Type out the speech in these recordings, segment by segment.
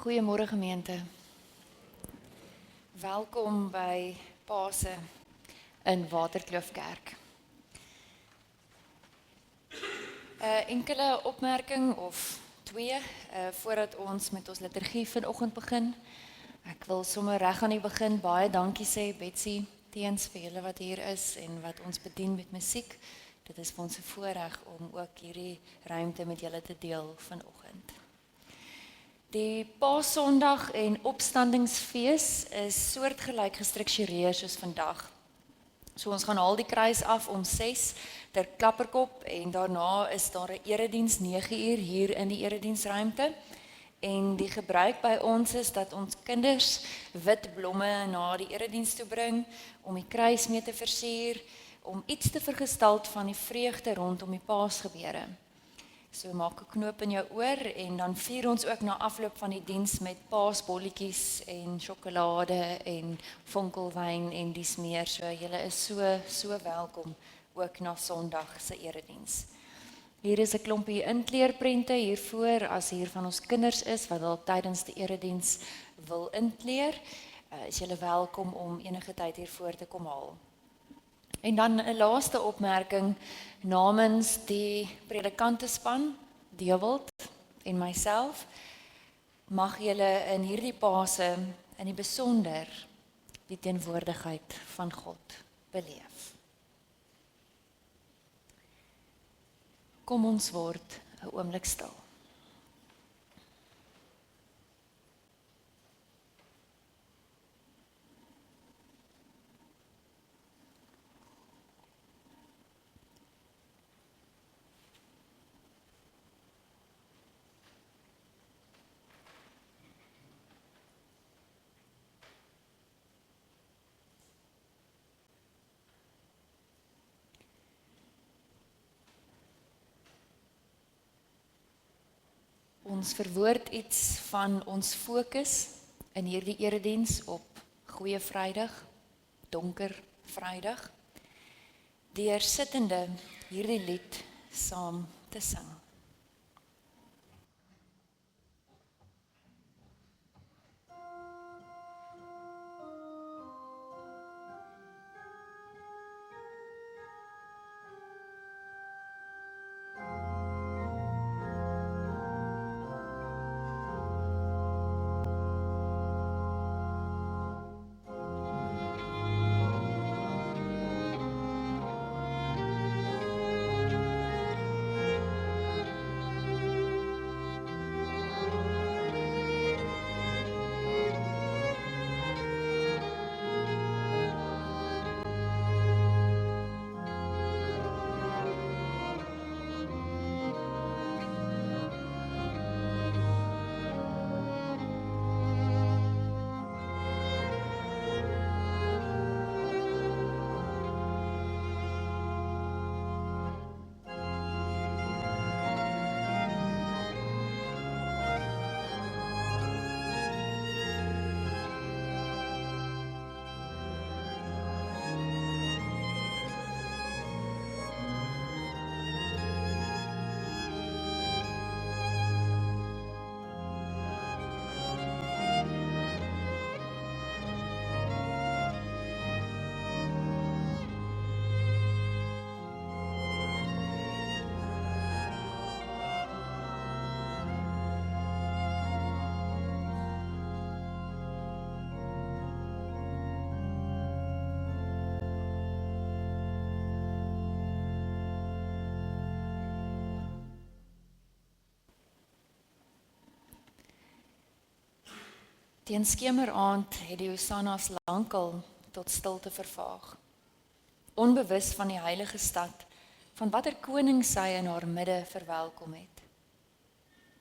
Goeiemôre gemeente. Welkom by Pasen in Waterkloof Kerk. 'n Enkele opmerking of twee voordat ons met ons liturgie vanoggend begin. Ek wil sommer reg aan die begin baie dankie sê Betsy Teens vir julle wat hier is en wat ons bedien met musiek. Dit is vir ons 'n voorreg om ook hierdie ruimte met julle te deel vanoggend. Die Paasondag en Opstandingsfees is soortgelyk gestruktureer soos vandag. So ons gaan haal die kruis af om 6 ter Klapperkop en daarna is daar 'n erediens 9 uur hier in die erediensruimte. En die gebruik by ons is dat ons kinders wit blomme na die erediens toe bring om die kruis mee te versier, om iets te vergestalt van die vreugde rondom die Paasgebeure. So maak 'n knoop in jou oor en dan vier ons ook na afloop van die diens met paasbolletjies en sjokolade en vonkelwyn en dies meer. So julle is so welkom ook na Sondag se erediens. Hier is 'n klompie inkleerprente hiervoor as hier van ons kinders is wat dalk tydens die erediens wil inkleer. Is julle welkom om enige tyd hiervoor te kom haal. En dan 'n laaste opmerking namens die predikantespan, Dewald en myself, mag julle in hierdie Pase in die besonder die teenwoordigheid van God beleef. Kom ons word 'n oomblik stil. Ons verwoord iets van ons fokus in hierdie erediens op Goeie Vrydag, Donker Vrydag, deur sittende hierdie lied saam te sing. Teen skemeraand het die Hosannas lankal tot stilte vervaag. Onbewus van die heilige stad, van watter koning sy in haar midde verwelkom het.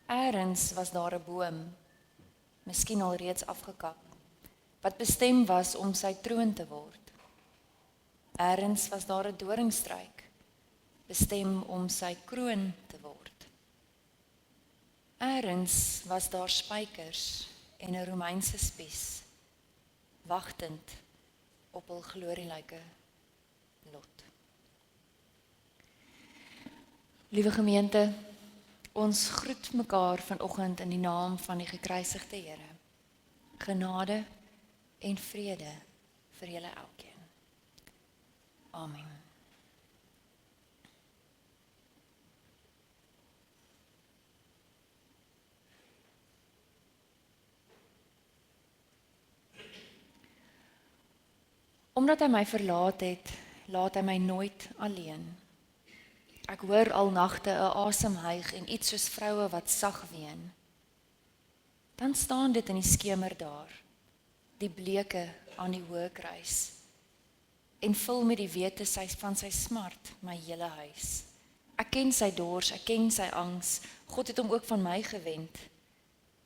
Eerens was daar 'n boom, miskien al reeds afgekap, wat bestem was om sy troon te word. Eerens was daar 'n doringstruik, bestem om sy kroon te word. Eerens was daar spykers en 'n Romeinse spies, wagtend op hul glorielyke lot. Liewe gemeente, Ons groet mekaar vanoggend in die naam van die gekruisigde Here. Genade en vrede vir julle elkeen. Amen. Omdat hy my verlaat het, laat hy my nooit alleen. Ek hoor al nagte 'n asemhyg en iets soos vroue wat sag ween. Dan staan dit in die skemer daar, die bleke aan die hoë kruis, en vul met die wete van sy smart my hele huis. Ek ken sy dors, ek ken sy angs, God het hom ook van my gewend.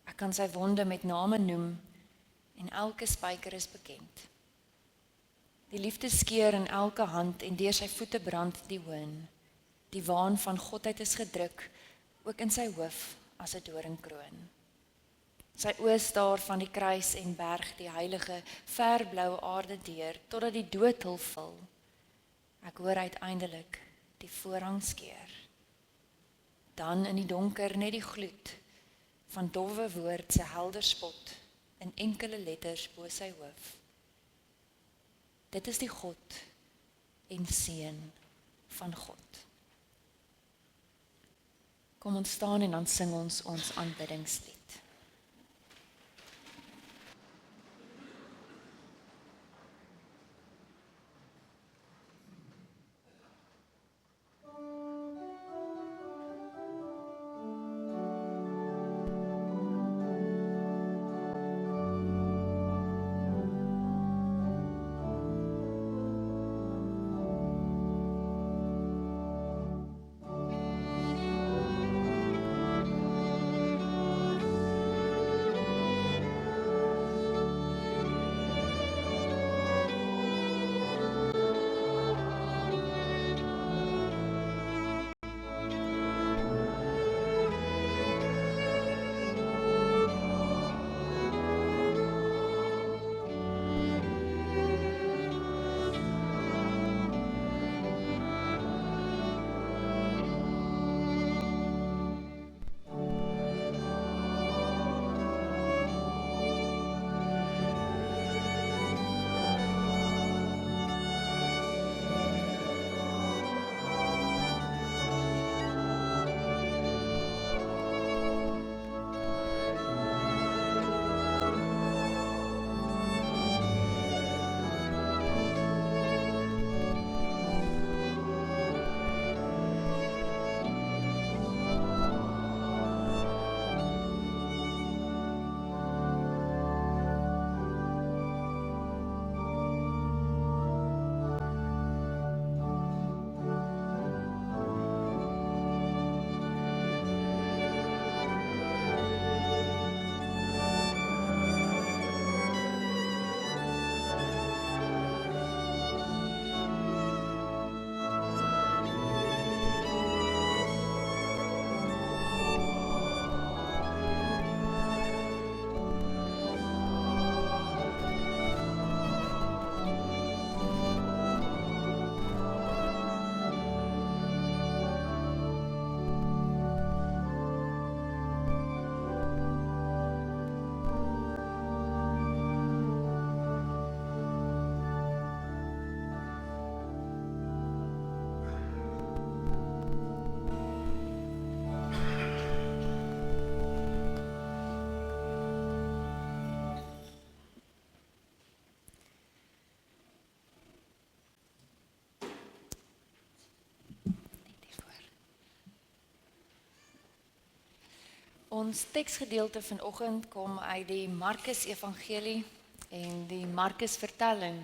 Ek kan sy wonde met name noem, en elke spyker is bekend. Die liefde skeur in elke hand, en deur sy voete brand die hoon. Die waan van Godheid is gedruk, ook in sy hoof as 'n doringkroon. Sy oë staar van die kruis en berg die heilige, verblou aarde deur, totdat die dood hul vul. Ek hoor uiteindelik die voorhang skeur. Dan in die donker net die gloed van dowwe woord se helder spot in enkele letters bo sy hoof. Dit is die God en seun van God. Kom ons staan en dan sing ons aanbiddingslied. Ons teksgedeelte vanoggend kom uit die Markus Evangelie en die Markus vertelling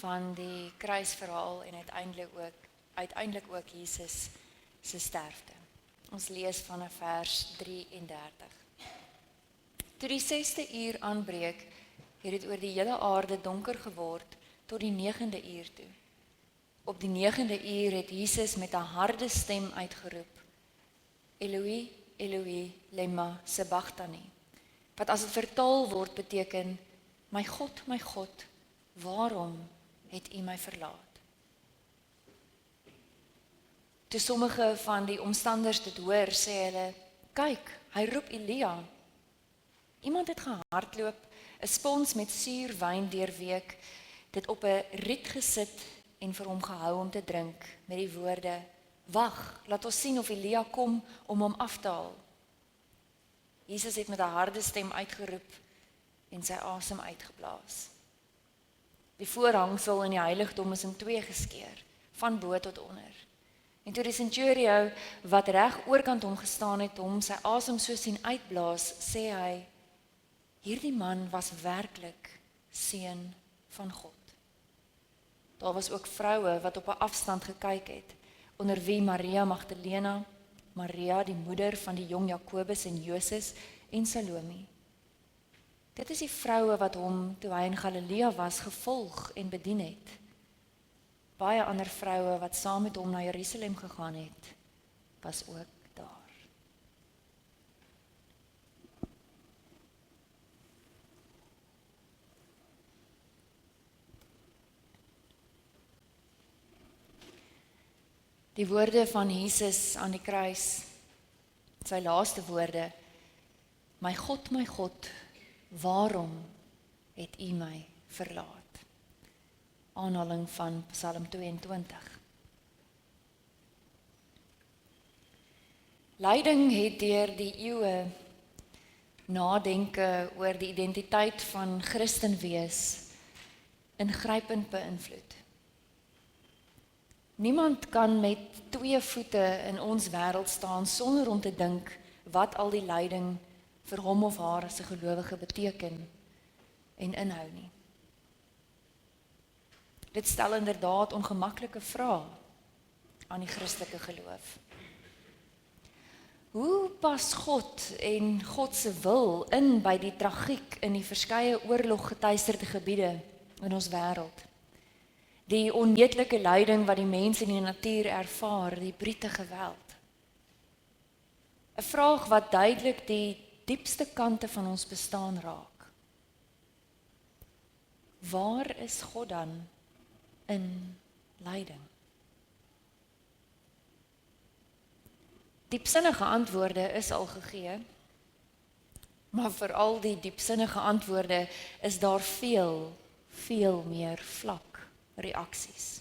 van die kruisverhaal en uiteindelik ook Jesus se sterfte. Ons lees vanaf vers 33. Toe die 6de uur aanbreek, het dit oor die hele aarde donker geword tot die 9de uur toe. Op die 9de uur het Jesus met 'n harde stem uitgeroep: Eloi, Eloi, lema sabachthani, wat as dit vertaal word beteken: my God, waarom het U my verlaat? Toe sommige van die omstanders dit hoor, sê hulle, kyk, hy roep Elia. Iemand het gehardloop, 'n spons met suurwyn deurweek, dit op 'n riet gesit en vir hom gehou om te drink, met die woorde, wag, laat ons sien of Elia kom om hom af te haal. Jesus het met 'n harde stem uitgeroep en sy asem uitgeblaas. Die voorhangsel in die heiligdom is in twee geskeur, van bo tot onder. En toe die centurio wat reg oorkant hom gestaan het, hom sy asem so sien uitblaas, sê hy, hierdie man was werklik seun van God. Daar was ook vroue wat op 'n afstand gekyk het, onder wie Maria Magdalena, Maria die moeder van die jong Jakobus en Joses en Salome. Dit is die vroue wat hom, toe hy in Galilea was, gevolg en bedien het. Baie ander vroue wat saam met hom na Jerusalem gegaan het, was ook daar. Die woorde van Jesus aan die kruis, sy laaste woorde, my God, waarom het U my verlaat? Aanhaling van Psalm 22. Lyding het deur die eeue nadenke oor die identiteit van Christen wees ingrypend beïnvloed. Niemand kan met 2 voete in ons wêreld staan sonder om te dink wat al die lyding vir hom of haar as 'n gelowige beteken en inhou nie. Dit stel inderdaad ongemaklike vrae aan die Christelike geloof. Hoe pas God en God se wil in by die tragiek in die verskeie oorloggetuisterde gebiede in ons wêreld? Die onmeetlike lyding wat die mens in die natuur ervaar, die brute geweld. 'n Vraag wat duidelik die diepste kante van ons bestaan raak. Waar is God dan in lyding? Diepsinnige antwoorde is al gegee, maar vir al die diepsinnige antwoorde is daar veel meer vlak reaksies.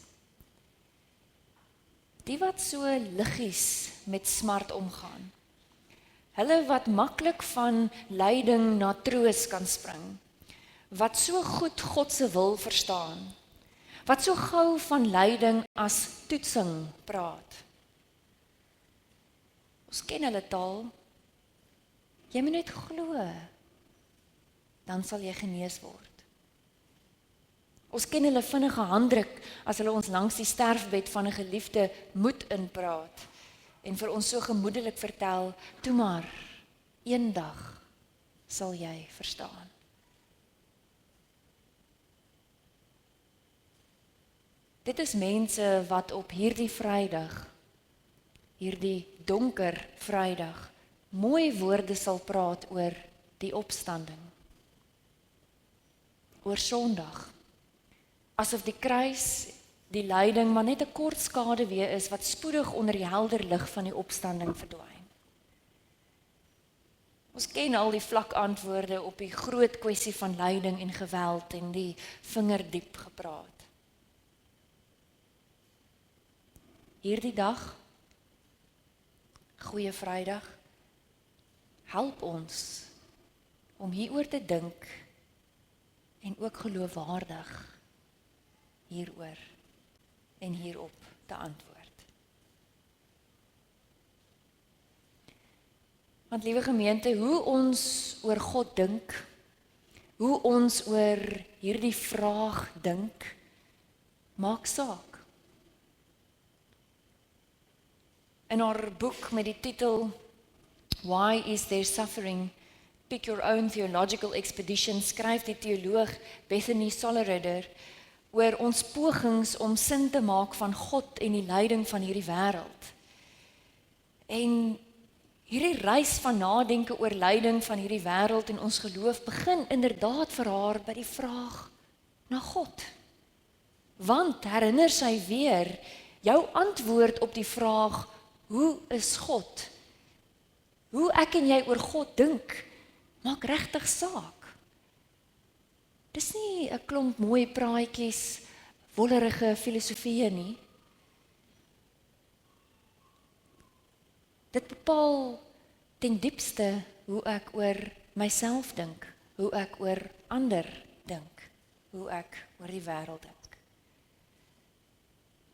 Die wat so liggies met smart omgaan, hulle wat maklik van lyding na troos kan spring, wat so goed God se wil verstaan, wat so gou van lyding as toetsing praat. Ons ken hulle taal. Jy moet net glo, dan sal jy genees word. Ons ken hulle vinnige handdruk as hulle ons langs die sterfbed van 'n geliefde moet inpraat en vir ons so gemoedelik vertel, toe maar, eendag sal jy verstaan. Dit is mense wat op hierdie Vrydag, hierdie donker Vrydag, mooi woorde sal praat oor die opstanding. Oor Sondag, asof die kruis, die lyding, maar net 'n kort skaduwee is wat spoedig onder die helder lig van die opstanding verdwyn. Ons ken al die vlak antwoorde op die groot kwessie van lyding en geweld en die vingerdiep gepraat. Hierdie dag, Goeie Vrydag, help ons om hieroor te dink en ook geloofwaardig hieroor en hierop te antwoord. Want liewe gemeente, hoe ons oor God dink, hoe ons oor hierdie vraag dink, maak saak. In haar boek met die titel Why is there suffering? Pick your own theological expedition, skryf die teoloog Bethany Sollereder oor ons pogings om sin te maak van God en die lyding van hierdie wêreld. En hierdie reis van nadenke oor lyding van hierdie wêreld en ons geloof begin inderdaad vir haar by die vraag na God. Want herinner sy weer jou antwoord op die vraag, hoe is God? Hoe ek en jy oor God dink, maak regtig saak. Dis nie 'n klomp mooi praatjies, wollerige filosofieë nie. Dit bepaal ten diepste hoe ek oor myself dink, hoe ek oor ander dink, hoe ek oor die wêreld dink.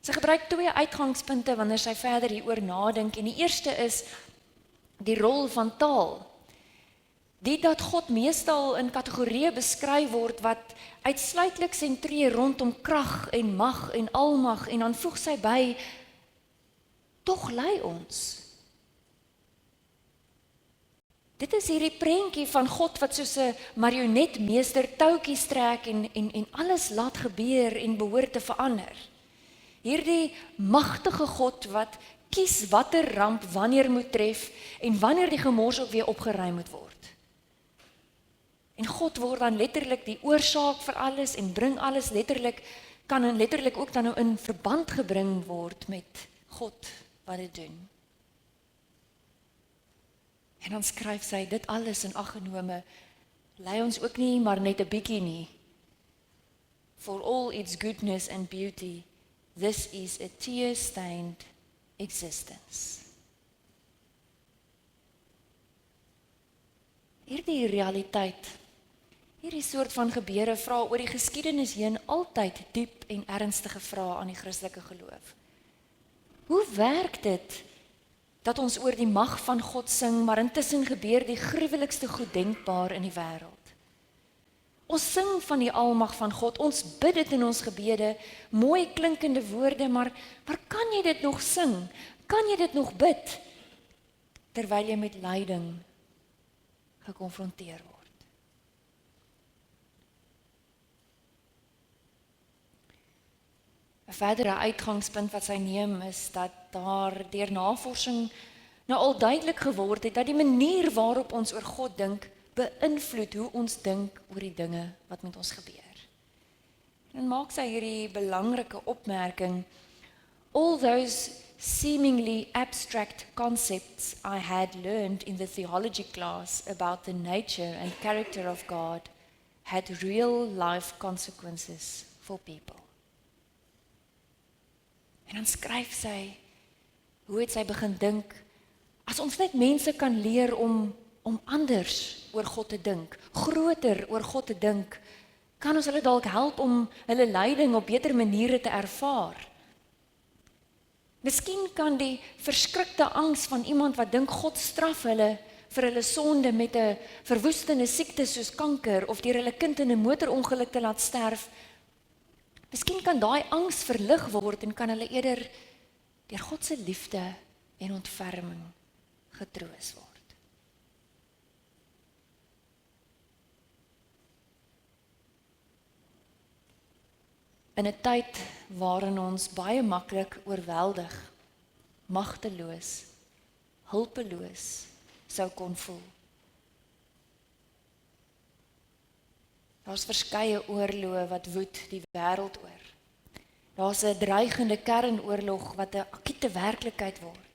Sy gebruik 2 uitgangspunte wanneer sy verder hieroor nadink en die eerste is die rol van taal. Die dat God meestal in kategorieë beskryf word wat uitsluitlik sentreer rondom krag en mag en almag en dan voeg sy by, tog lei ons. Dit is hierdie prentjie van God wat soos 'n marionetmeester touwtjies trek en alles laat gebeur en behoort te verander. Hierdie magtige God wat kies watter ramp wanneer moet tref en wanneer die gemors ook weer opgeruim moet word. En God word dan letterlik die oorsaak vir alles en bring alles kan letterlik ook dan nou in verband gebring word met God wat dit doen. En dan skryf sy dit alles in ag genome, lei ons ook nie maar net 'n bietjie nie. For all its goodness and beauty, this is a tear-stained existence. Hierdie realiteit, hierdie soort van gebeure vra oor die geskiedenis heen altyd diep en ernstige vrae aan die Christelike geloof. Hoe werk dit dat ons oor die mag van God sing, maar intussen gebeur die gruwelikste goed denkbaar in die wêreld? Ons sing van die almag van God, ons bid dit in ons gebede, mooi klinkende woorde, maar kan jy dit nog sing? Kan jy dit nog bid, terwyl jy met lyding gekonfronteer word? 'n verdere uitgangspunt wat sy neem is dat daar deur navorsing nou al duidelik geword het dat die manier waarop ons oor God dink beïnvloed hoe ons dink oor die dinge wat met ons gebeur. En maak sy hierdie belangrike opmerking: all those seemingly abstract concepts I had learned in the theology class about the nature and character of God had real life consequences for people. En dan skryf sy, hoe het sy begin dink, as ons net mense kan leer om anders oor God te dink, groter oor God te dink, kan ons hulle dalk help om hulle lyding op beter maniere te ervaar. Miskien kan die verskrikte angs van iemand wat dink God straf hulle vir hulle sonde met 'n verwoestende siekte soos kanker of deur hulle kind in 'n motorongeluk te laat sterf, miskien kan daai angs verlig word en kan hulle eerder deur God se liefde en ontferming getroos word. In 'n tyd waarin ons baie maklik oorweldig, magteloos, hulpeloos sou kon voel. Daar's verskeie oorloë wat woed die wêreld oor. Daar's 'n dreigende kernoorlog wat 'n akute werklikheid word.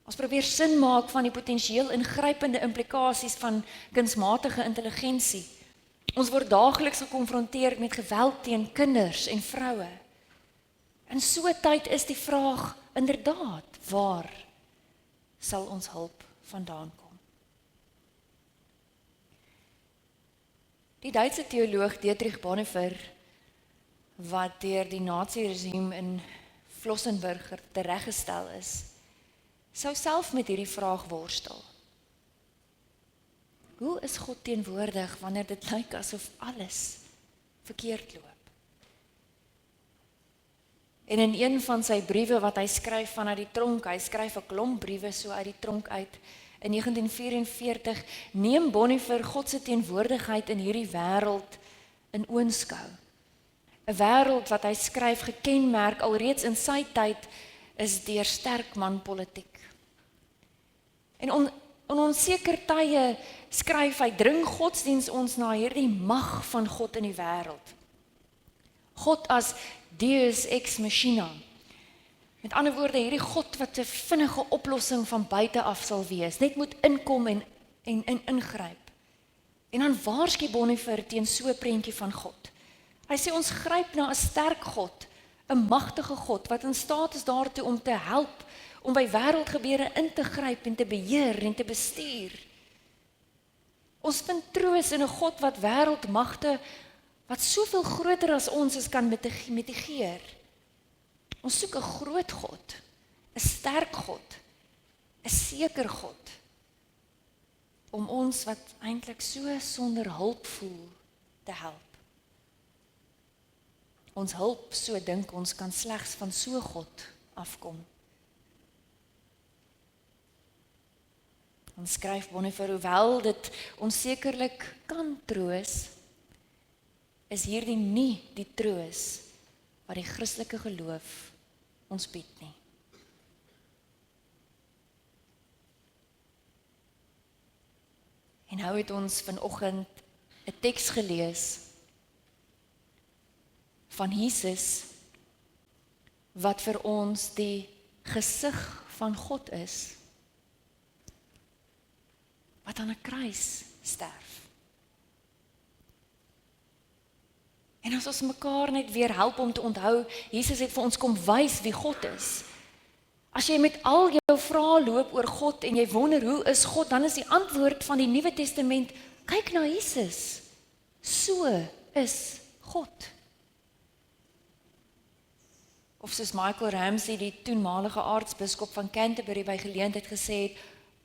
Ons probeer sin maak van die potensieel ingrypende implikasies van kunsmatige intelligensie. Ons word daagliks gekonfronteer met geweld teen kinders en vroue. In so 'n tyd is die vraag inderdaad, waar sal ons hulp vandaan kom? Die Duitse teoloog Dietrich Bonhoeffer, wat deur die nazi-regime in Flossenburg tereggestel is, sou self met hierdie vraag worstel. Hoe is God teenwoordig wanneer dit lyk asof alles verkeerd loop? En in een van sy briewe wat hy skryf vanuit die tronk, hy skryf 'n klomp briewe so uit die tronk uit, in 1944 neem Bonhoeffer God se teenwoordigheid in hierdie wêreld in oënskou. 'n Wêreld wat hy skryf gekenmerk alreeds in sy tyd is deur sterkmanpolitiek. En in onseker tye skryf hy, dring godsdiens ons na hierdie mag van God in die wêreld. God as Deus ex machina, Met ander woorde, hierdie God wat 'n vinnige oplossing van buite af sal wees, net moet inkom en ingryp. En dan waarsku Bonhoeffer teen so 'n prentjie van God. Hy sê ons gryp na 'n sterk God, 'n magtige God wat in staat is daartoe om te help, om by wêreldgebeure in te gryp en te beheer en te bestuur. Ons vind troos in 'n God wat wêreldmagte wat soveel groter as ons is kan mitigeer. Ons soek 'n groot God, 'n sterk God, 'n seker God, om ons wat eintlik so sonder hulp voel, te help. Ons hulp, so dink ons, kan slegs van so God afkom. Ons skryf Bonhoeffer, hoewel dit ons sekerlik kan troos, is hierdie nie die troos wat die Christelike geloof ons bied nie. En nou het ons vanoggend 'n teks gelees van Jesus wat vir ons die gesig van God is, wat aan 'n kruis sterf. En as ons mekaar net weer help om te onthou, Jesus het vir ons kom wys wie God is. As jy met al jou vrae loop oor God en jy wonder hoe is God, dan is die antwoord van die Nuwe Testament, kyk na Jesus. So is God. Of soos Michael Ramsey, die toenmalige aartsbiskop van Canterbury by geleentheid gesê het,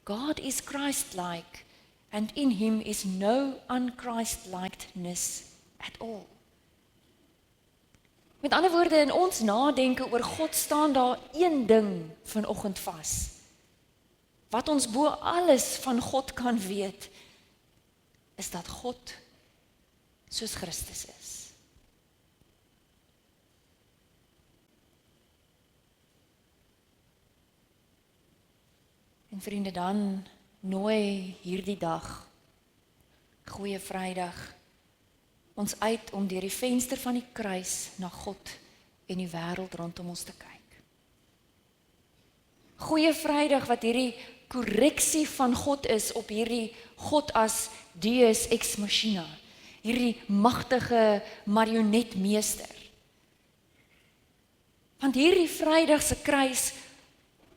God is Christ-like, and in him is no un-Christ-likeness at all. Met ander woorde, in ons nadenke oor God staan daar een ding vanoggend vas. Wat ons bo alles van God kan weet, is dat God soos Christus is. En vriende, dan nooi hierdie dag, Goeie Vrydag, ons uit om deur die venster van die kruis na God en die wêreld rondom ons te kyk. Goeie Vrydag wat hierdie korreksie van God is op hierdie God as Deus ex machina, hierdie magtige marionetmeester. Want hierdie Vrydag se kruis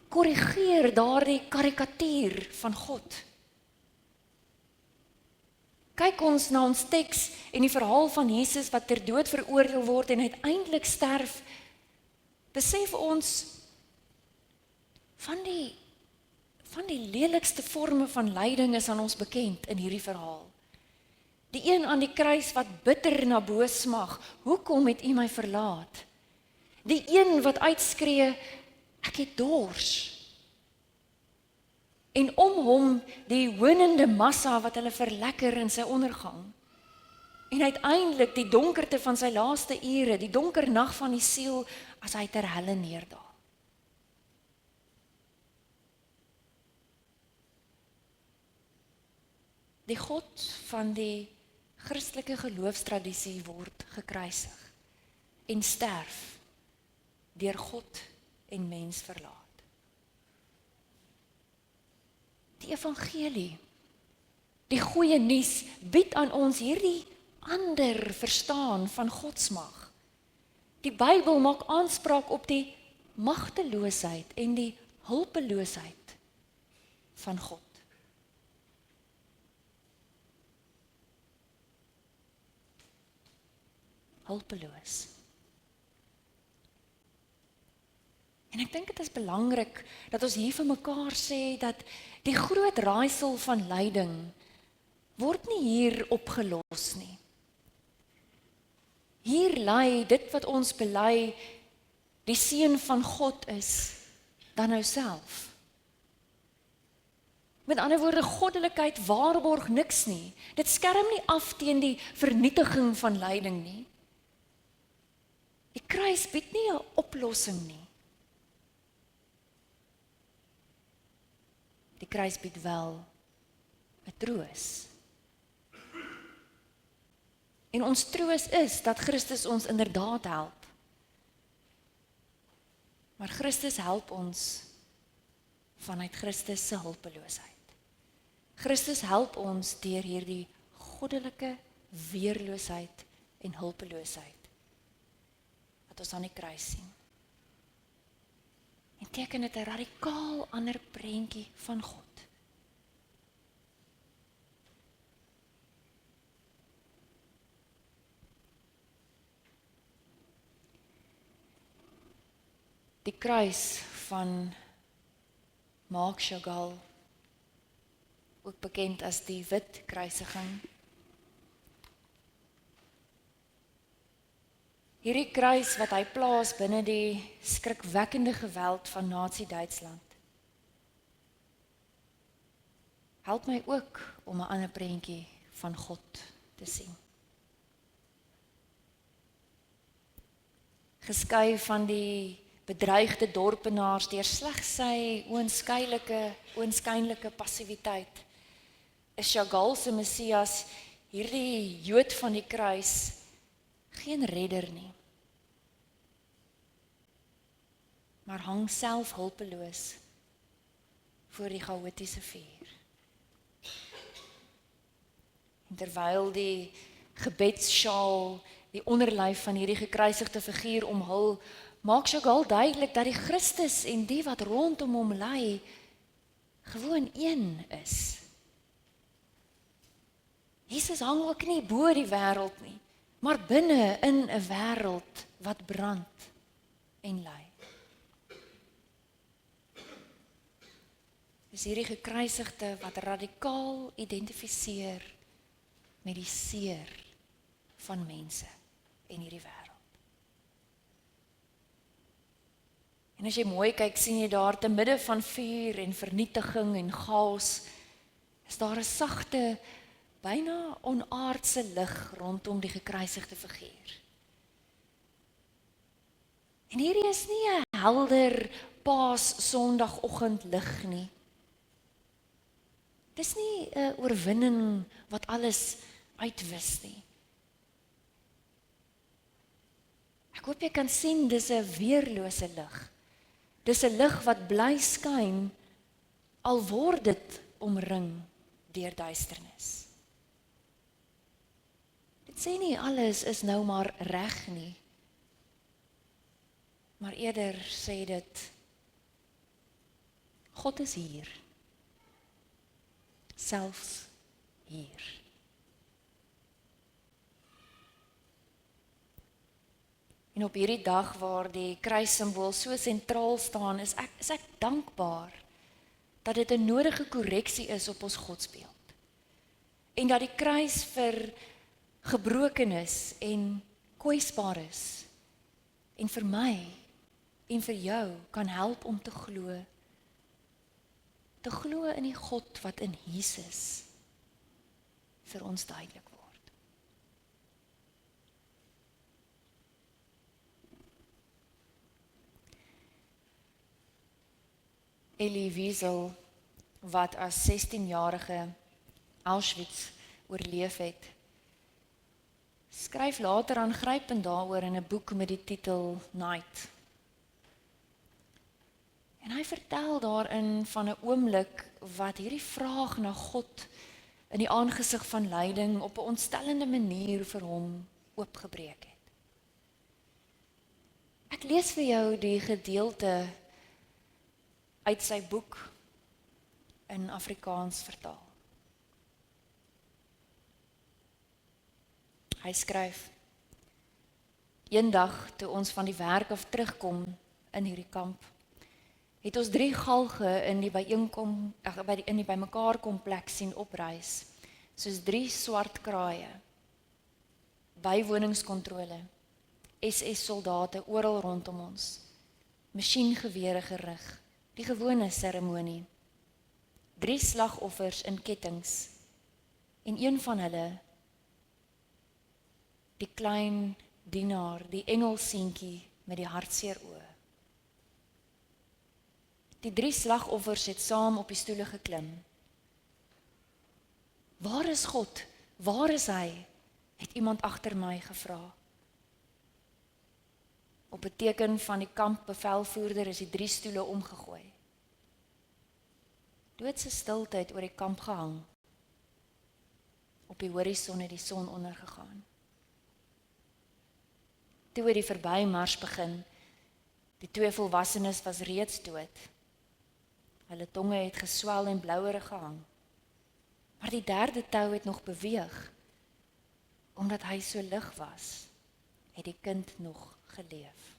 korrigeer daardie karikatuur van God. Kyk ons na ons teks en die verhaal van Jesus wat ter dood veroordeel word en uiteindelik sterf, besef ons van die lelikste forme van lyding is aan ons bekend in hierdie verhaal. Die een aan die kruis wat bitter na bo smag, hoekom het U my verlaat? Die een wat uitskree, ek het dors. En om hom die wonende massa wat hulle verlekker in sy ondergang. En uiteindelik die donkerte van sy laaste ure, die donker nag van die siel, as hy ter helle neerdaal. Die God van die Christelike geloofstradisie word gekruisig en sterf deur God en mens verlaat. Die evangelie, die goeie nuus, bied aan ons hierdie ander verstaan van Godsmag. Die Bybel maak aanspraak op die magteloosheid en die hulpeloosheid van God. Hulpeloos. En ek dink dit is belangrik dat ons hier vir mekaar sê dat die groot raaisel van lyding word nie hier opgelos nie. Hier lê dit wat ons bely die seun van God is, dan nou self. Met ander woorde, goddelikheid waarborg niks nie. Dit skerm nie af teen die vernietiging van lyding nie. Die kruis bied nie 'n oplossing nie. Die kruis bied wel 'n troos. En ons troos is dat Christus ons inderdaad help. Maar Christus help ons vanuit Christus se hulpeloosheid. Christus help ons deur hierdie goddelike weerloosheid en hulpeloosheid wat ons aan die kruis sien. En teken dit 'n radikaal ander prentjie van God. Die kruis van Marc Chagall, ook bekend as die wit kruisiging. Hierdie kruis wat hy plaas binne die skrikwekkende geweld van Nazi-Duitsland, help my ook om 'n ander prentjie van God te sien. Geskei van die bedreigde dorpenaars deur slegs sy oënskynlike passiwiteit, is Chagall se Messias, hierdie Jood van die kruis, geen redder nie, maar hang self hulpeloos voor die chaotiese vuur. En terwyl die gebedssjaal die onderlyf van hierdie gekruisigde figuur omhul, maak Chagall duidelik dat die Christus en die wat rondom hom lê, gewoon een is. Jesus hang ook nie bo die wêreld nie, maar binne in 'n wêreld wat brand en ly. Dis hierdie gekruisigde wat radikaal identifiseer met die seer van mense en hierdie wêreld. En as jy mooi kyk, sien jy daar te midde van vuur en vernietiging en chaos, is daar 'n sagte, byna onaardse lig rondom die gekruisigde figuur. En hierdie is nie 'n helder Paas Sondagoggend lig nie. Dis nie 'n oorwinning wat alles uitwis nie. Ek hoop jy kan sien, dis 'n weerlose lig. Dis 'n lig wat bly skyn, al word dit omring deur duisternis. Dit sê nie alles is nou maar reg nie, maar eerder sê dit, God is hier, selfs hier. En op hierdie dag waar die kruissimbool so sentraal staan, is ek dankbaar dat dit 'n nodige korreksie is op ons godsbeeld. En dat die kruis vir gebrokenis en kwesbares en vir my en vir jou kan help om te glo in die God wat in Jesus vir ons duidelik word. Elie Wiesel, wat as 16-jarige Auschwitz oorleef het, skryf later aangrypend daaroor in 'n boek met die titel Night. En hy vertel daarin van 'n oomblik wat hierdie vraag na God in die aangesig van lyding op 'n ontstellende manier vir hom oopgebreek het. Ek lees vir jou die gedeelte uit sy boek in Afrikaans vertaal. Hy skryf: Eendag toe ons van die werk af terugkom in hierdie kamp, het ons 3 galge in die bymekaar kompleks sien opreis, soos 3 swart kraaie. Bywoningskontrole, SS soldate oral rondom ons, masjiengewere gerig, die gewone seremonie. 3 slagoffers in kettings, en een van hulle, die klein dienaar, die engelseentjie met die hartseer oë. Die 3 slagoffers het saam op die stoele geklim. Waar is God? Waar is hy? Het iemand agter my gevra. Op 'n teken van die kampbevelvoerder is die 3 stoele omgegooi. Doodse stiltyd oor die kamp gehang. Op die horison het die son ondergegaan. Toe het die verbymars begin. Die 2 volwassenes was reeds dood. Hulle tonge het geswel en blouerig gehang. Maar die 3de tou het nog beweeg. Omdat hy so lig was, het die kind nog geleef.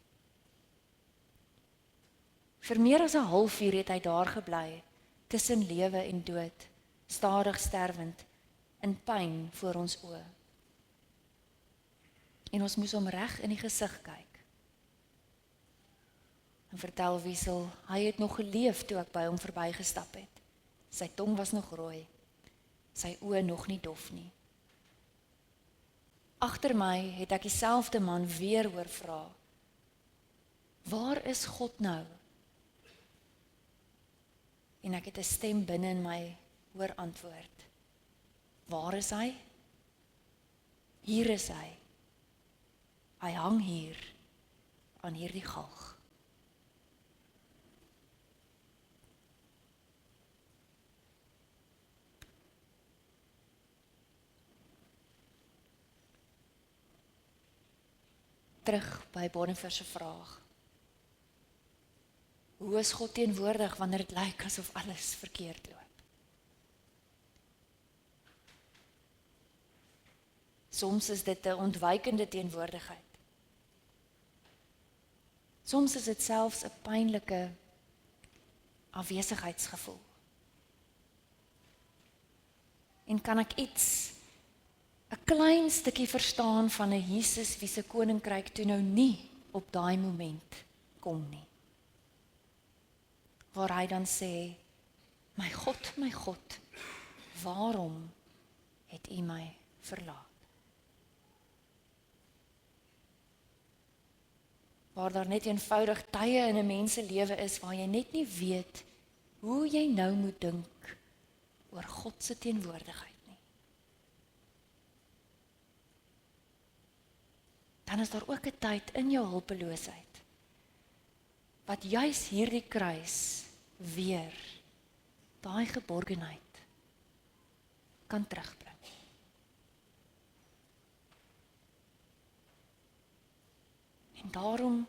Vir meer as 'n halfuur het hy daar gebly, tussen lewe en dood, stadig sterwend, in pyn voor ons oë. En ons moes hom reg in die gesig kyk. En vertel Wiesel, hy het nog geleef toe ek by hom verbygestap het. Sy tong was nog rooi, sy oë nog nie dof nie. Agter my het ek dieselfde man weer hoor vra, waar is God nou? En ek het 'n stem binne in my hoor antwoord, waar is hy? Hier is hy. Hy hang hier, aan hierdie galg. Terug by Bonhoeffer se vraag. Hoe is God teenwoordig wanneer dit lyk asof alles verkeerd loop? Soms is dit 'n ontwykende teenwoordigheid. Soms is dit selfs 'n pynlike afwesigheidsgevoel. En kan ek iets, 'n klein stukkie verstaan van 'n Jesus wie se koninkryk toe nou nie op daai moment kom nie. Waar hy dan sê, my God, waarom het U my verlaat? Waar daar net eenvoudig tye in 'n mens se lewe is waar jy net nie weet hoe jy nou moet dink oor God se teenwoordigheid nie. Dan is daar ook 'n tyd in jou hulpeloosheid wat juis hierdie kruis weer daai geborgenheid kan terugbring. En daarom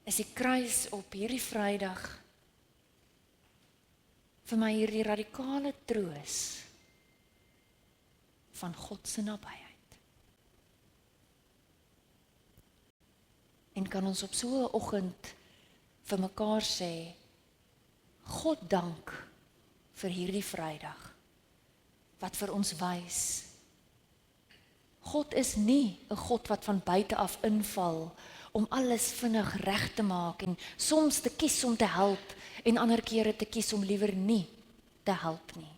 is die kruis op hierdie Vrydag vir my hierdie radikale troos van God se nabyheid. En kan ons op so 'n oggend vir mekaar sê, God dank vir hierdie Vrydag, wat vir ons wys, God is nie 'n God wat van buite af inval, om alles vinnig reg te maak, en soms te kies om te help, en ander kere te kies om liewer nie te help nie.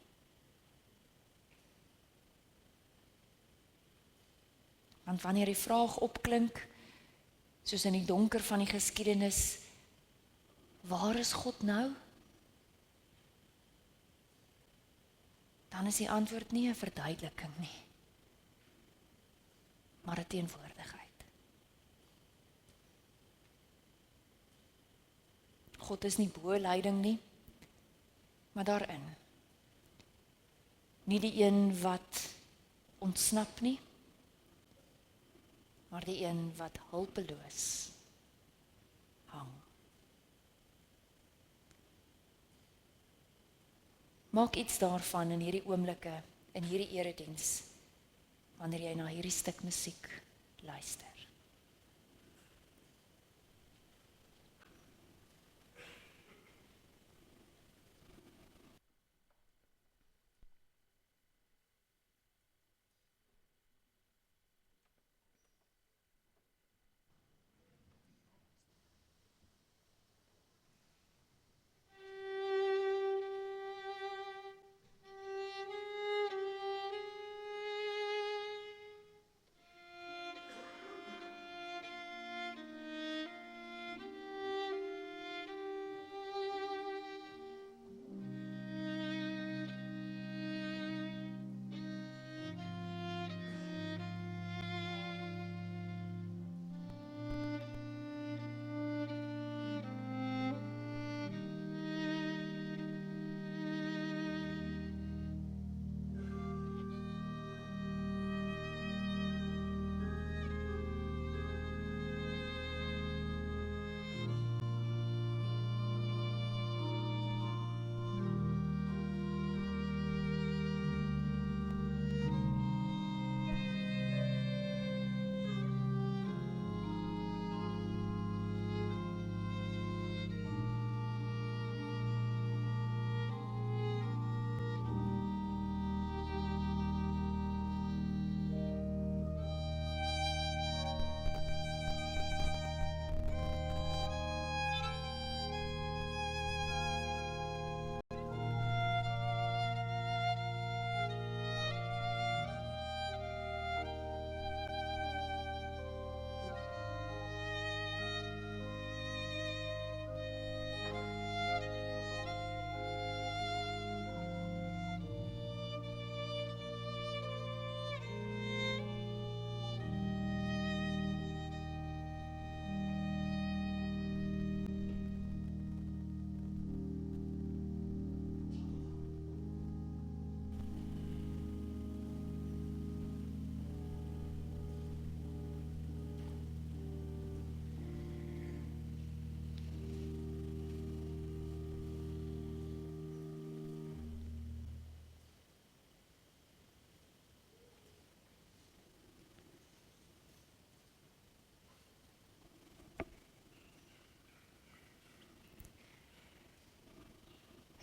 Want wanneer die vraag opklink, soos in die donker van die geskiedenis, waar is God nou? Dan is die antwoord nie 'n verduideliking nie, maar 'n teenwoordigheid. God is nie bo lyding nie, maar daarin. Nie die een wat ontsnap nie, maar die een wat hulpeloos hang. Maak iets daarvan in hierdie oomblikke, in hierdie erediens, wanneer jy na hierdie stuk musiek luister.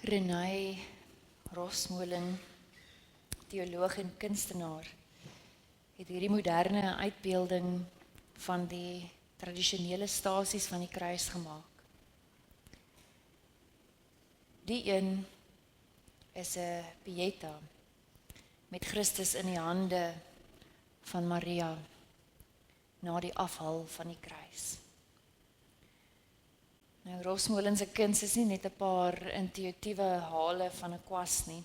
Renée Rosmolen, teoloog en kunstenaar, het hierdie moderne uitbeelding van die tradisionele stasies van die kruis gemaak. Die een is 'n Pieta met Christus in die hande van Maria na die afhaal van die kruis. Nou, Rosmolen se kuns is nie net 'n paar intuïtiewe hale van 'n kwas nie.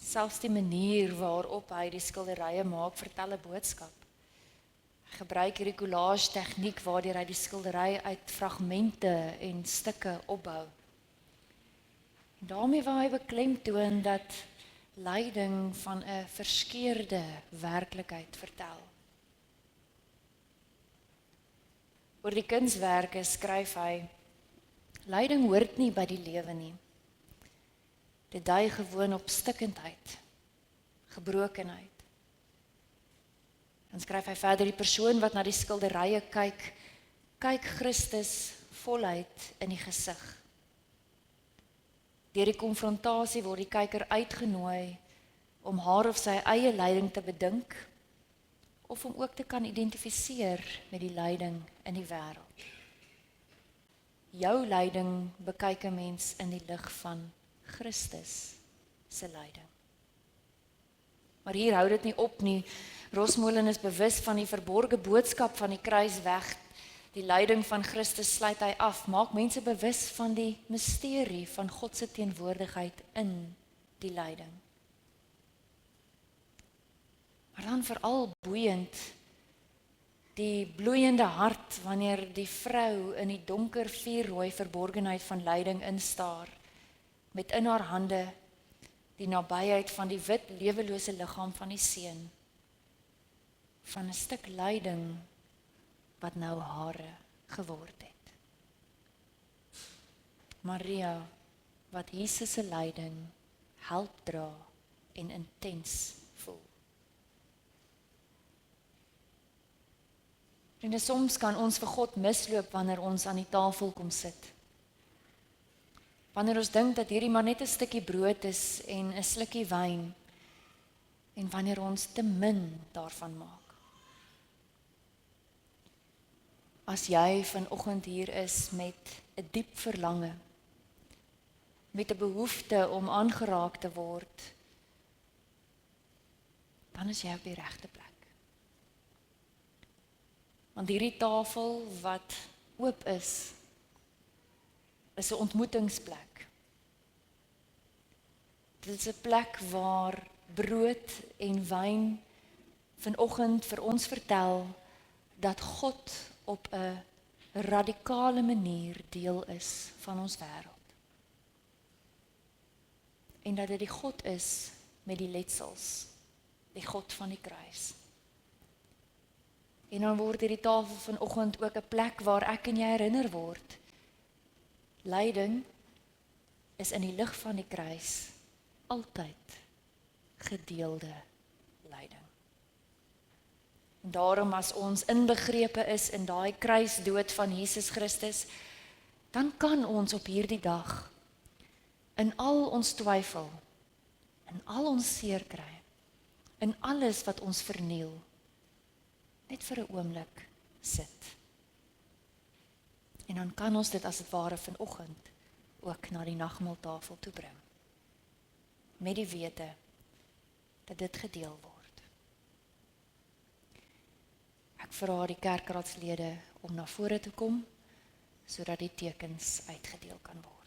Selfs die manier waarop hy die skilderye maak, vertel 'n boodskap. Hy gebruik hierdie collage tegniek waardeur hy die skildery uit fragmente en stukke opbou. En daarmee wil hy beklemtoon dat lyding van 'n verskeurde werklikheid vertel. Oor die kunswerke skryf hy: lyding hoort nie by die lewe nie. Dit dui gewoon op stikkendheid, gebrokenheid. Dan skryf hy verder: die persoon wat na die skilderye kyk, kyk Christus voluit in die gesig. Deur die konfrontasie word die kyker uitgenooi om haar of sy eie lyding te bedink, of om ook te kan identifiseer met die lyding in die wêreld. Jou lyding bekyk 'n mens in die lig van Christus se lyding. Maar hier hou dit nie op nie. Rosmolen is bewus van die verborgde boodskap van die kruis weg. Die lyding van Christus sluit hy af, maak mense bewus van die misterie van God se teenwoordigheid in die lyding. Maar dan veral boeiend, die bloeiende hart wanneer die vrou in die donker vuurrooi verborgenheid van lyding instaar, met in haar hande die nabyheid van die wit lewelose liggaam van die seun, van 'n stuk lyding wat nou hare geword het. Maria, wat Jesus se lyding help dra en intens voel. En soms kan ons vir God misloop wanneer ons aan die tafel kom sit. Wanneer ons dink dat hierdie maar net 'n stukkie brood is en 'n slukkie wyn, en wanneer ons te min daarvan maak. As jy vanoggend hier is met 'n diep verlange, met 'n behoefte om aangeraak te word, dan is jy op die regte plek. Want hierdie tafel wat oop is 'n ontmoetingsplek. Dit is 'n plek waar brood en wyn vanoggend vir ons vertel dat God op 'n radikale manier deel is van ons wêreld. En dat dit die God is met die letsels, die God van die kruis. En dan word hierdie tafel vanoggend ook 'n plek waar ek en jy herinner word. Lyding is in die lig van die kruis altyd gedeelde lyding. En daarom as ons inbegrepe is in daai kruisdood van Jesus Christus, dan kan ons op hierdie dag in al ons twyfel, in al ons seerkry, in alles wat ons verniel, net vir 'n oomblik sit. En dan kan ons dit as dit ware vanoggend ook na die nagmaaltafel toe bring. Met die wete dat dit gedeel word. Ek vra die kerkraadslede om na vore te kom sodat die tekens uitgedeel kan word.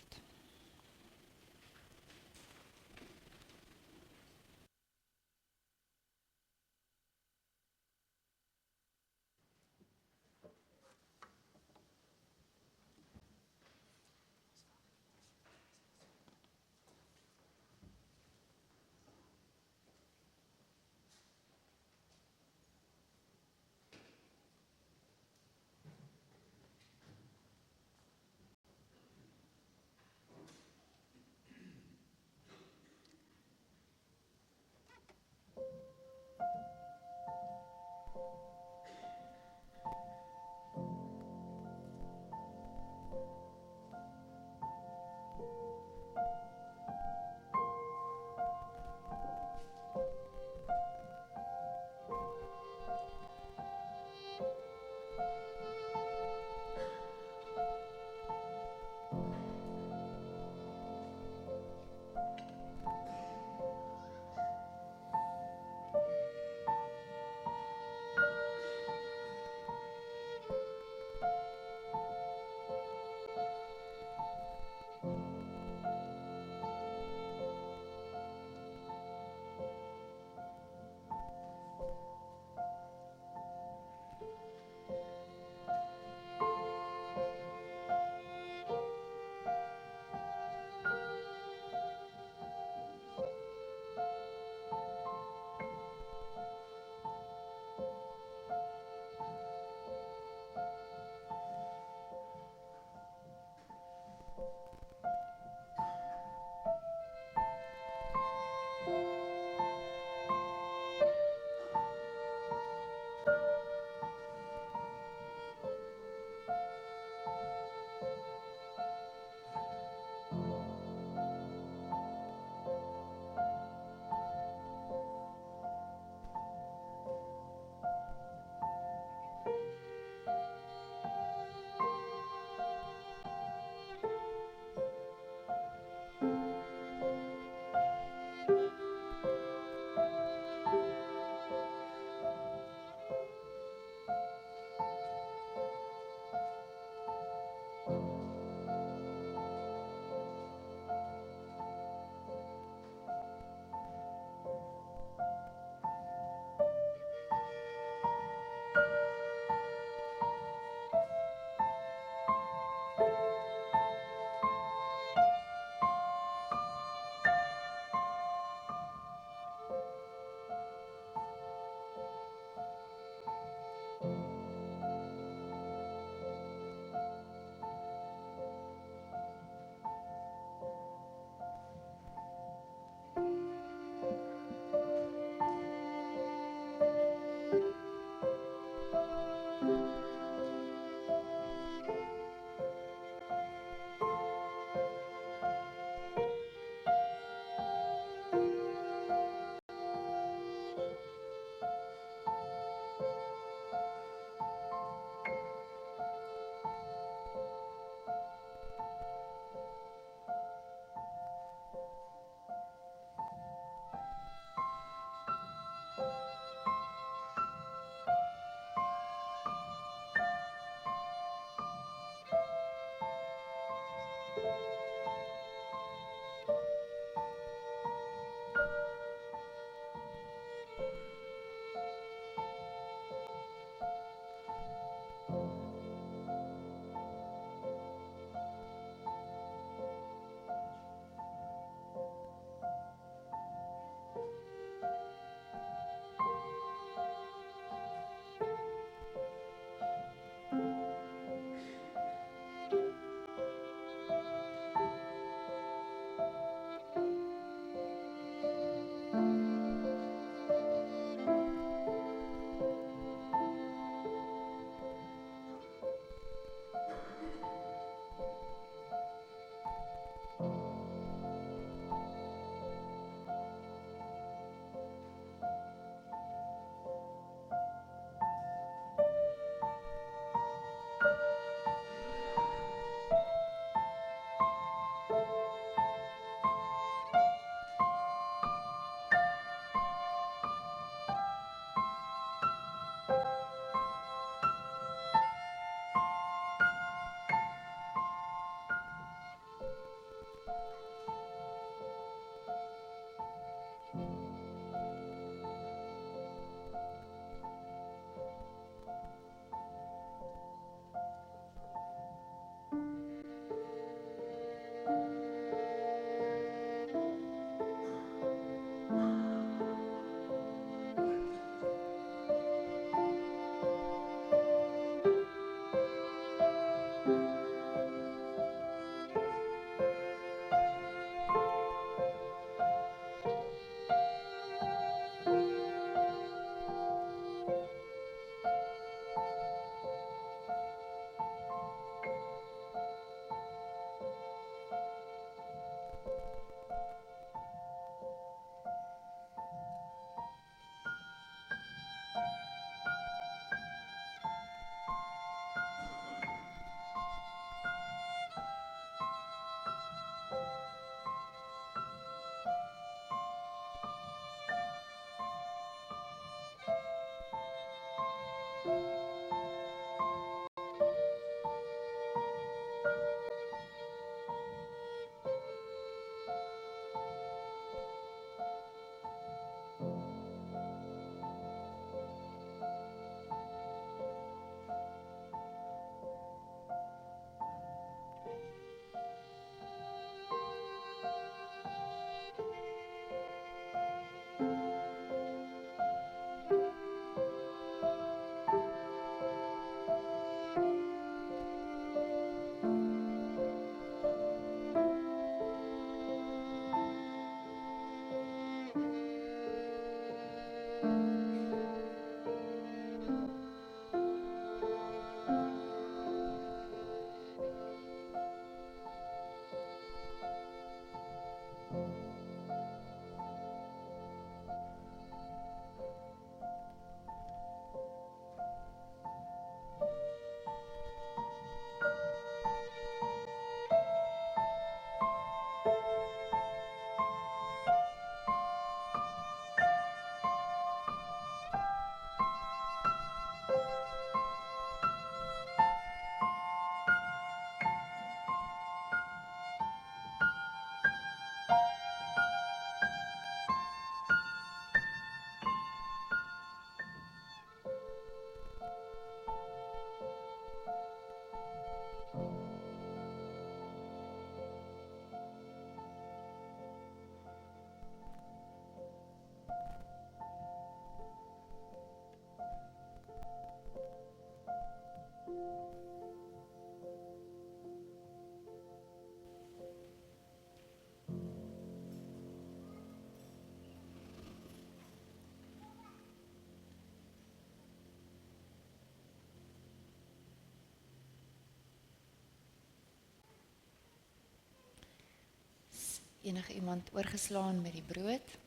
enige iemand oorgeslaan met die brood?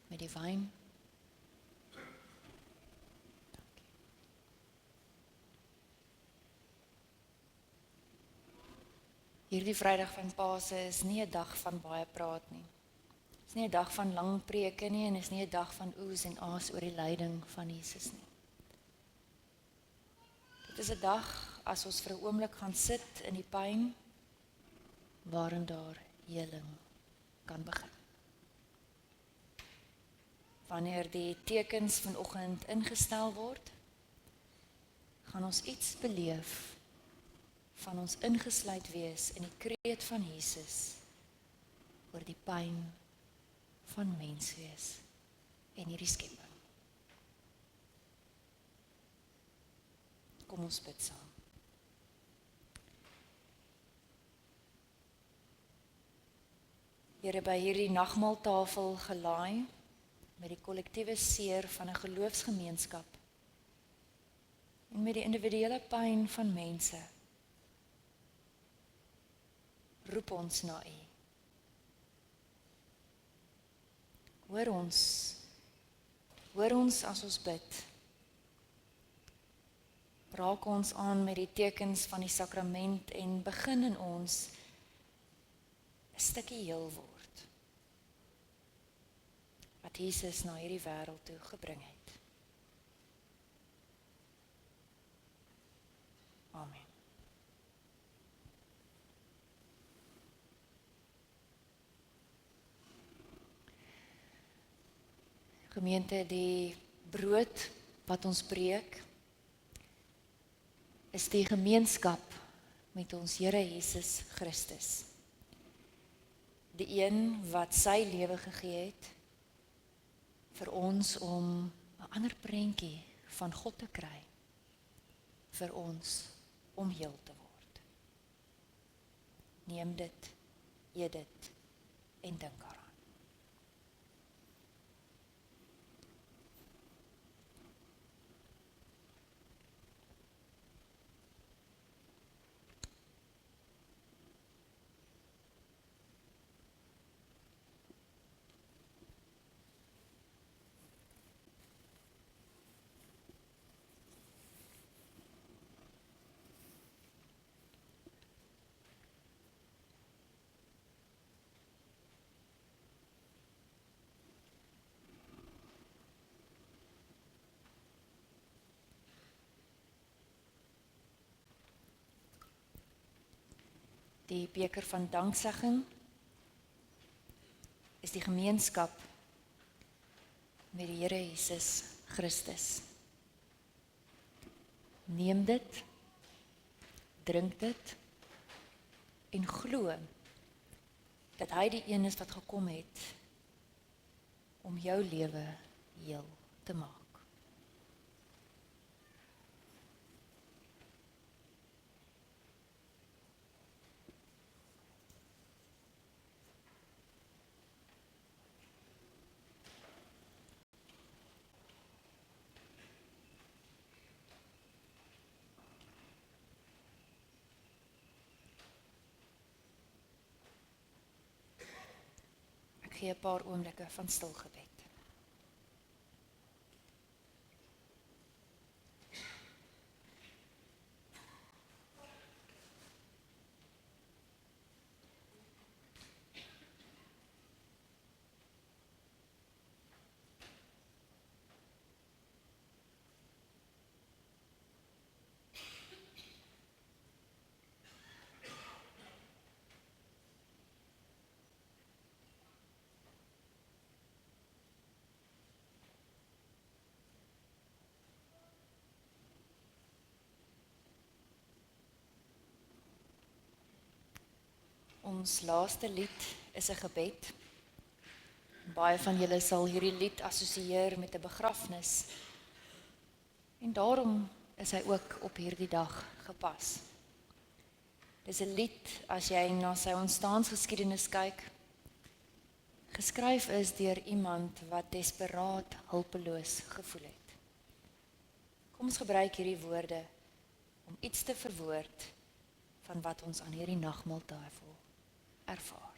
Met die wyn? Hierdie Vrydag van Pasen is nie 'n dag van baie praat nie. Het is nie 'n dag van lang preke nie en is nie 'n dag van oes en aas oor die lyding van Jesus nie. Dit is 'n dag as ons vir 'n oomblik gaan sit in die pyn waarin daar heling kan begin. Wanneer die tekens vanoggend ingestel word, gaan ons iets beleef van ons ingesluit wees in die kreet van Jesus oor die pyn van menswees en hierdie skepping. Kom ons bid saam. Here, by hierdie nagmaaltafel gelaai met die kollektiewe seer van 'n geloofsgemeenskap en met die individuele pyn van mense, roep ons na U. Hoor ons as ons bid. Raak ons aan met die tekens van die sakrament en begin in ons 'n stukkie heel word wat Jesus na hierdie wêreld toe gebring het. Amen. Gemeente, die brood wat ons breek, is die gemeenskap met ons Here Jesus Christus. Die een wat sy lewe gegee het vir ons om 'n ander prentjie van God te kry, vir ons om heel te word. Neem dit, eet dit en dink daaraan. Die beker van danksegging is die gemeenskap met die Here Jesus Christus. Neem dit, drink dit en glo dat hy die een is wat gekom het om jou lewe heel te maak. Ek gee 'n paar oomblikke van stil gebed. Ons laaste lied is 'n gebed. Baie van julle sal hierdie lied assosieer met 'n begrafnis. En daarom is hy ook op hierdie dag gepas. Dis 'n lied as jy na sy ontstaansgeskiedenis kyk, geskryf is deur iemand wat desperaat hulpeloos gevoel het. Kom ons gebruik hierdie woorde om iets te verwoord van wat ons aan hierdie nagmaaltafel ervaar.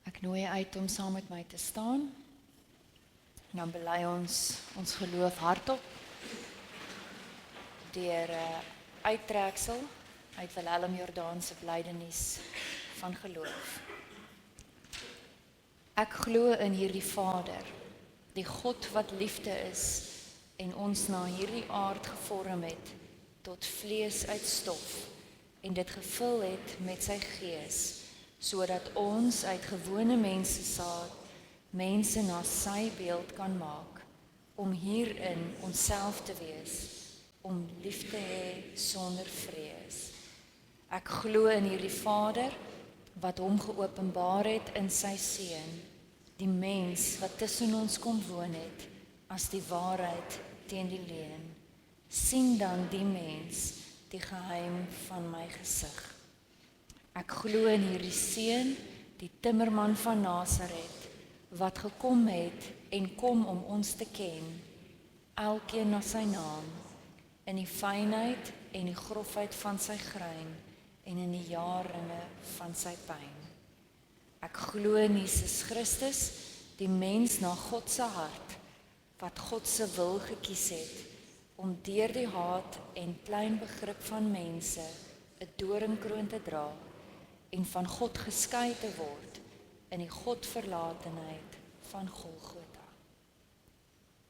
Ek nooi je uit om saam met my te staan. En dan bely ons geloof hardop deur 'n uittreksel uit Wilhelm Jordaan se blydenis van geloof. Ek glo in hierdie Vader, die God wat liefde is en ons na hierdie aard gevorm het tot vlees uit stof en dit gevul het met sy gees, sodat ons uit gewone mense saad mense na sy beeld kan maak, om hierin onsself te wees, om lief te hê sonder vrees. Ek glo in hierdie Vader, wat hom geopenbaar het in sy Seun, die mens wat tussen ons kom woon het, as die waarheid teen die leuen. Sien dan die mens, die geheim van my gesig. Ek glo in hierdie Seun, die timmerman van Nasaret, wat gekom het en kom om ons te ken, elkeen na sy naam, in die fynheid en die grofheid van sy grein en in die jaarringe van sy pyn. Ek glo in Jesus Christus, die mens na God se hart, wat God se wil gekies het, om deur die haat en klein begrip van mense 'n doringkroon te dra en van God geskei te word in die Godverlatenheid van Golgotha.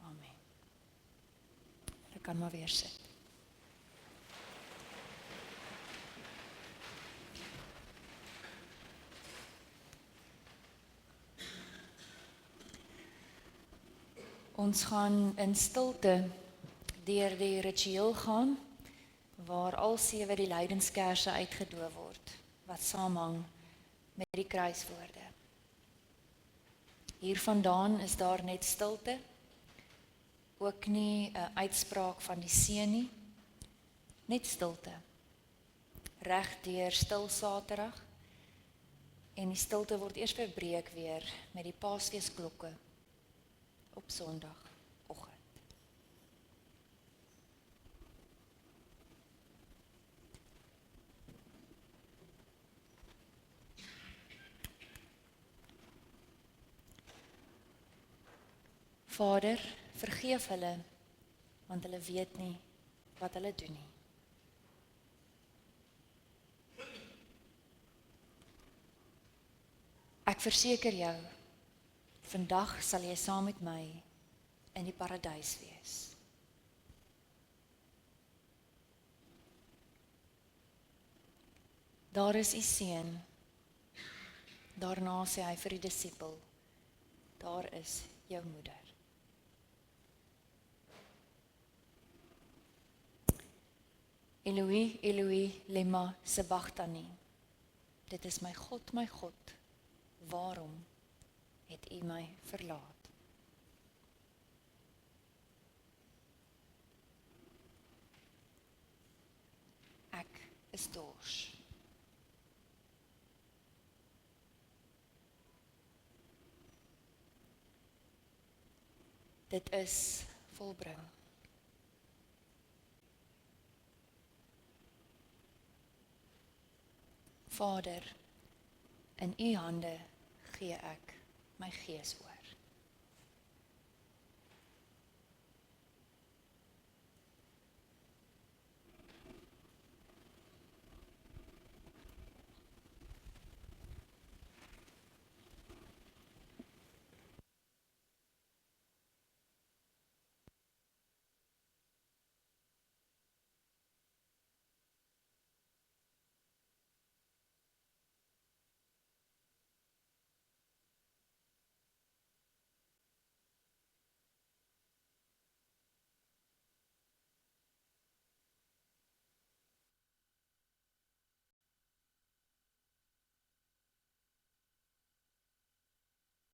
Amen. Jy kan maar weer sit. Ons gaan in stilte deur die ritueel gaan, waar al 7 die lydenskerse uitgedoof word, wat saamhang met die kruiswoorde. Hiervandaan is daar net stilte, ook nie 'n uitspraak van die seun nie, net stilte. Reg deur stil Saterdag, en die stilte word eers verbreek weer met die Paasfeesklokke op Sondagoggend. Vader, vergeef hulle, want hulle weet nie wat hulle doen nie. verseker jou, vandag sal jy saam met my in die paradys wees. Daar is die seun. Daarna sê hy vir die disipel, daar is jou moeder. Eloi, Eloi, lema sabachthani. Dit is my God, waarom het U my verlaat? Ek is dors. Dit is volbring. Vader, in U hande gee ek my gees oor.